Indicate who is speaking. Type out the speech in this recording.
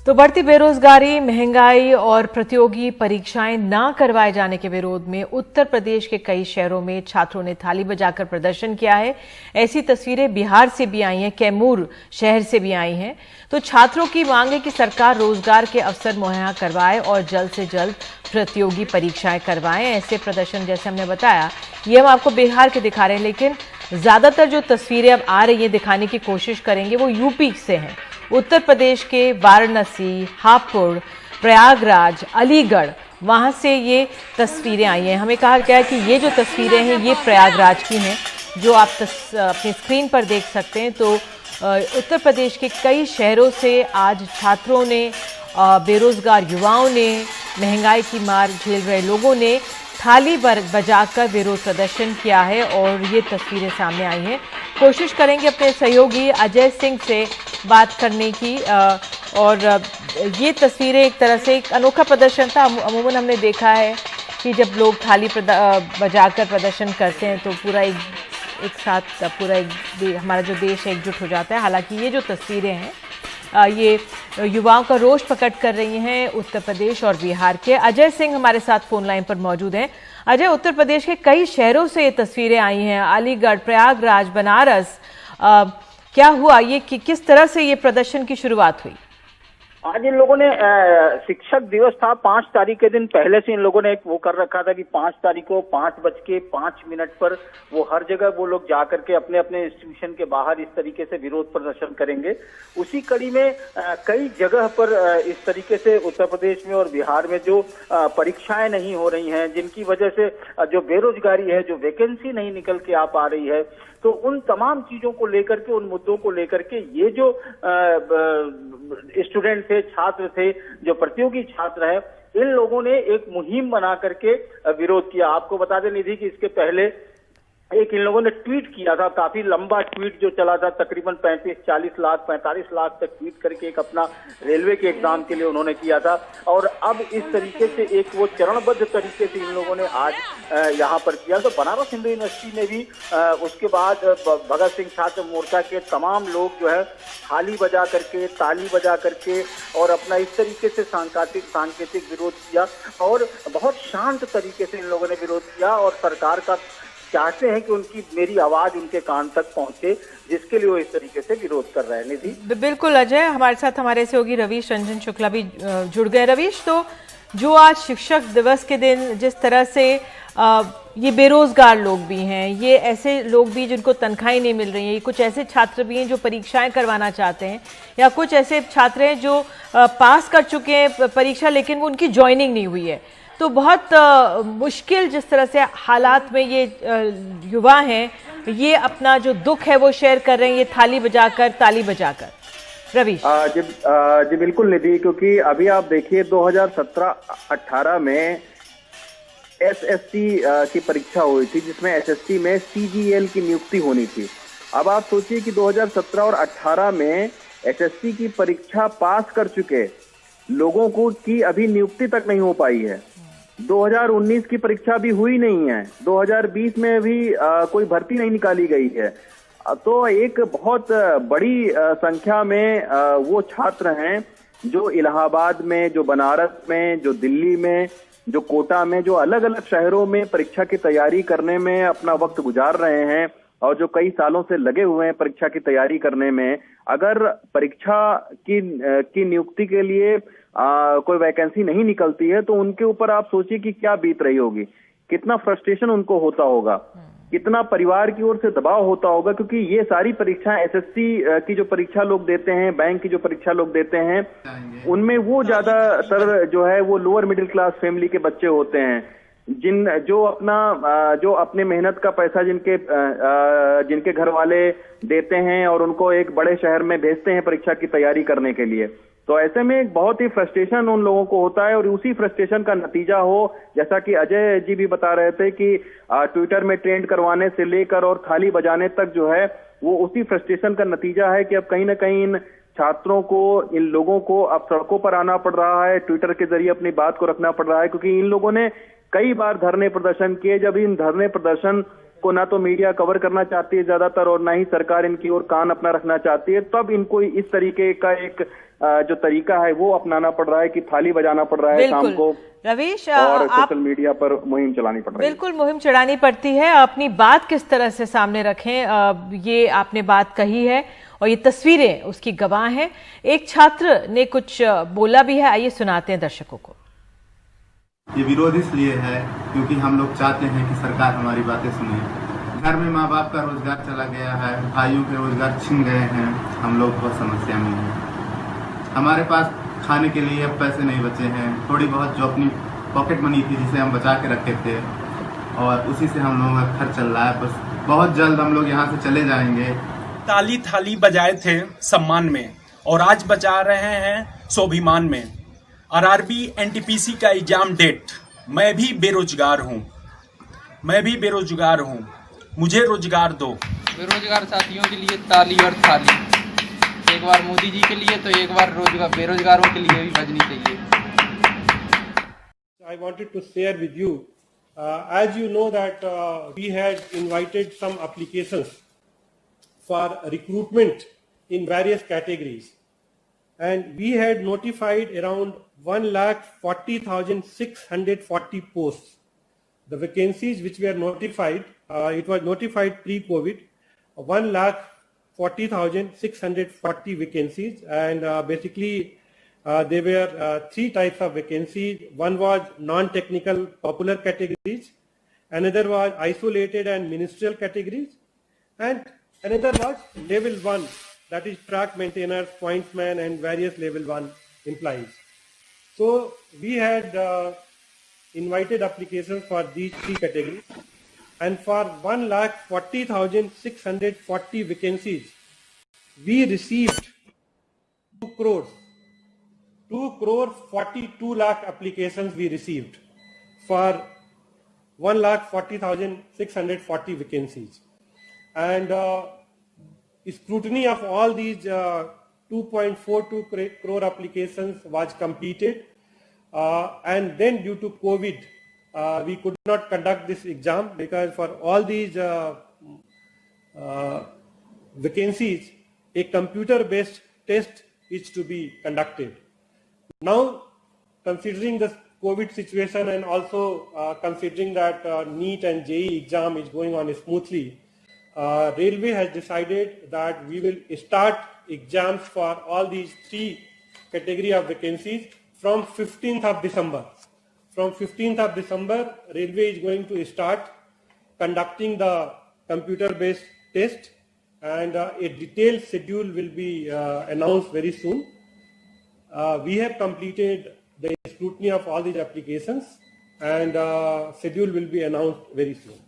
Speaker 1: तो बढ़ती बेरोजगारी, महंगाई और प्रतियोगी परीक्षाएं ना करवाए जाने के विरोध में उत्तर प्रदेश के कई शहरों में छात्रों ने थाली बजाकर प्रदर्शन किया है। ऐसी तस्वीरें बिहार से भी आई हैं, कैमूर शहर से भी आई हैं। तो छात्रों की मांग है कि सरकार रोजगार के अवसर मुहैया करवाए और जल्द से जल्द प्रतियोगी परीक्षाएं करवाएं। ऐसे प्रदर्शन, जैसे हमने बताया, ये हम आपको बिहार के दिखा रहे हैं, लेकिन ज्यादातर जो तस्वीरें अब आ रही है दिखाने की कोशिश करेंगे वो यूपी से हैं। उत्तर प्रदेश के वाराणसी, हापुड़, प्रयागराज, अलीगढ़, वहां से ये तस्वीरें आई हैं। हमें कहा गया है कि ये जो तस्वीरें हैं ये प्रयागराज की हैं, जो आप अपनी स्क्रीन पर देख सकते हैं। तो उत्तर प्रदेश के कई शहरों से आज छात्रों ने, बेरोजगार युवाओं ने, महंगाई की मार झेल रहे लोगों ने थाली बजाकर विरोध प्रदर्शन किया है और ये तस्वीरें सामने आई हैं। कोशिश करेंगे अपने सहयोगी अजय सिंह से बात करने की। और ये तस्वीरें एक तरह से एक अनोखा प्रदर्शन था। अमूमन हमने देखा है कि जब लोग थाली बजाकर प्रदर्शन करते हैं तो पूरा एक साथ पूरा हमारा जो देश है एकजुट हो जाता है। हालांकि ये जो तस्वीरें हैं ये युवाओं का रोष प्रकट कर रही हैं उत्तर प्रदेश और बिहार के। अजय सिंह हमारे साथ फोन लाइन पर मौजूद हैं। अजय, उत्तर प्रदेश के कई शहरों से ये तस्वीरें आई हैं, अलीगढ़, प्रयागराज, बनारस, क्या हुआ, ये किस तरह से ये प्रदर्शन की शुरुआत हुई?
Speaker 2: आज इन लोगों ने शिक्षक दिवस था 5 तारीख के दिन, पहले से इन लोगों ने एक वो कर रखा था कि 5 तारीख को 5:05 पर वो हर जगह वो लोग जाकर के अपने अपने इंस्टीट्यूशन के बाहर इस तरीके से विरोध प्रदर्शन करेंगे। उसी कड़ी में कई जगह पर इस तरीके से उत्तर प्रदेश में और बिहार में जो परीक्षाएं नहीं हो रही हैं, जिनकी वजह से जो बेरोजगारी है, जो वैकेंसी नहीं निकल के आ पा रही है, तो उन तमाम चीजों को लेकर के, उन मुद्दों को लेकर के ये जो स्टूडेंट थे, छात्र थे, जो प्रतियोगी छात्र हैं, इन लोगों ने एक मुहिम बना करके विरोध किया। आपको बता दें निधि कि इसके पहले एक इन लोगों ने ट्वीट किया था, काफी लंबा ट्वीट जो चला था, तकरीबन 45 लाख तक ट्वीट करके एक अपना रेलवे के एग्जाम के लिए उन्होंने किया था। और अब इस तरीके से एक वो चरणबद्ध तरीके से इन लोगों ने आज यहाँ पर किया। तो बनारस हिंदू यूनिवर्सिटी में भी उसके बाद भगत सिंह छात्र मोर्चा के तमाम लोग जो है थाली बजा करके, ताली बजा करके और अपना इस तरीके से सांकेतिक विरोध किया और बहुत शांत तरीके से इन लोगों ने विरोध किया और सरकार का चाहते हैं कि मेरी आवाज उनके कान तक पहुंचे, जिसके लिए वो इस तरीके से विरोध कर रहे हैं। निधि,
Speaker 1: बिल्कुल अजय, हमारे साथ हमारे सहयोगी रवीश रंजन शुक्ला भी जुड़ गए। रवीश, तो जो आज शिक्षक दिवस के दिन जिस तरह से ये बेरोजगार लोग भी हैं, ये ऐसे लोग भी जिनको तनख्वाहें नहीं मिल रही हैं, कुछ ऐसे छात्र भी हैं जो परीक्षाएं करवाना चाहते हैं, या कुछ ऐसे छात्र हैं जो पास कर चुके हैं परीक्षा लेकिन वो उनकी ज्वाइनिंग नहीं हुई है। तो बहुत मुश्किल जिस तरह से हालात में ये युवा हैं, ये अपना जो दुख है वो शेयर कर रहे हैं, ये थाली बजाकर, ताली बजाकर। रवीश
Speaker 3: जी बिल्कुल निधि, क्योंकि अभी आप देखिए 2017-18 में एसएससी की परीक्षा हुई थी, जिसमें एसएससी में सीजीएल की नियुक्ति होनी थी। अब आप सोचिए कि 2017 और 18 में एसएससी की परीक्षा पास कर चुके लोगों को की अभी नियुक्ति तक नहीं हो पाई है। 2019 की परीक्षा भी हुई नहीं है, 2020 में भी कोई भर्ती नहीं निकाली गई है। तो एक बहुत बड़ी संख्या में वो छात्र हैं जो इलाहाबाद में, जो बनारस में, जो दिल्ली में, जो कोटा में, जो अलग अलग शहरों में परीक्षा की तैयारी करने में अपना वक्त गुजार रहे हैं और जो कई सालों से लगे हुए हैं परीक्षा की तैयारी करने में। अगर परीक्षा की नियुक्ति के लिए कोई वैकेंसी नहीं निकलती है तो उनके ऊपर आप सोचिए कि क्या बीत रही होगी, कितना फ्रस्ट्रेशन उनको होता होगा, कितना परिवार की ओर से दबाव होता होगा। क्योंकि ये सारी परीक्षाएं एसएससी की जो परीक्षा लोग देते हैं, बैंक की जो परीक्षा लोग देते हैं, उनमें वो ज्यादातर जो है वो लोअर मिडिल क्लास फैमिली के बच्चे होते हैं, जो अपने मेहनत का पैसा जिनके घर वाले देते हैं और उनको एक बड़े शहर में भेजते हैं परीक्षा की तैयारी करने के लिए। तो ऐसे में एक बहुत ही फ्रस्ट्रेशन उन लोगों को होता है और उसी फ्रस्ट्रेशन का नतीजा हो, जैसा कि अजय जी भी बता रहे थे कि ट्विटर में ट्रेंड करवाने से लेकर और थाली बजाने तक जो है वो उसी फ्रस्ट्रेशन का नतीजा है कि अब कहीं ना कहीं इन छात्रों को, इन लोगों को अब सड़कों पर आना पड़ रहा है, ट्विटर के जरिए अपनी बात को रखना पड़ रहा है। क्योंकि इन लोगों ने कई बार धरने प्रदर्शन किए, जब इन धरने प्रदर्शन को ना तो मीडिया कवर करना चाहती है ज्यादातर और ना ही सरकार इनकी ओर कान अपना रखना चाहती है, तब इनको इस तरीके का एक जो तरीका है वो अपनाना पड़ रहा है कि थाली बजाना पड़ रहा है शाम को,
Speaker 1: रवीश,
Speaker 3: और
Speaker 1: आप
Speaker 3: सोशल मीडिया पर मुहिम चलानी पड़ रही है।
Speaker 1: बिल्कुल मुहिम चढ़ानी पड़ती है। अपनी बात किस तरह से सामने रखें, ये आपने बात कही है और ये तस्वीरें उसकी गवाह हैं। एक छात्र ने कुछ बोला भी है, आइए सुनाते हैं दर्शकों को।
Speaker 4: ये विरोध इसलिए है क्योंकि हम लोग चाहते हैं कि सरकार हमारी बातें सुने। घर में माँ बाप का रोजगार चला गया है, भाइयों के रोजगार छिन गए हैं, हम लोग बहुत समस्या में हैं। हमारे पास खाने के लिए अब पैसे नहीं बचे हैं। थोड़ी बहुत जो अपनी पॉकेट मनी थी जिसे हम बचा के रखे थे और उसी से हम लोगों का खर्च चल रहा है। बस बहुत जल्द हम लोग यहाँ से चले जाएंगे।
Speaker 5: ताली थाली बजाए थे सम्मान में और आज बजा रहे हैं स्वाभिमान में। आरआरबी एनटीपीसी का एग्जाम डेट, मैं भी बेरोजगार हूँ, मुझे रोजगार दो।
Speaker 6: बेरोजगार साथियों के लिए ताली और थाली, एक बार मोदी जी के लिए तो एक बार बेरोजगारों के लिए भी बजनी चाहिए।
Speaker 7: I wanted to share with you, as you know that we had invited some applications for recruitment in various categories, and we had notified around 1,40,640 posts. The vacancies which were notified, it was notified pre-COVID, 1,40,640 vacancies, and basically there were three types of vacancies. One was non-technical popular categories, another was isolated and ministerial categories, and another was level 1, that is track maintainers, pointsmen and various level 1 employees. So we had invited applications for these three categories, and for 1,40,640 vacancies, we received 2 crore 42 lakh applications we received for 1,40,640 vacancies. And scrutiny of all these 2.42 crore applications was completed, and then due to COVID, we could not conduct this exam because for all these vacancies, a computer-based test is to be conducted. Now, considering the COVID situation and also considering that NEET and JEE exam is going on smoothly, Railway has decided that we will start exams for all these three category of vacancies from 15th of December. From 15th of December, Railway is going to start conducting the computer-based test, and a detailed schedule will be announced very soon. We have completed the scrutiny of all these applications, and schedule will be announced very soon.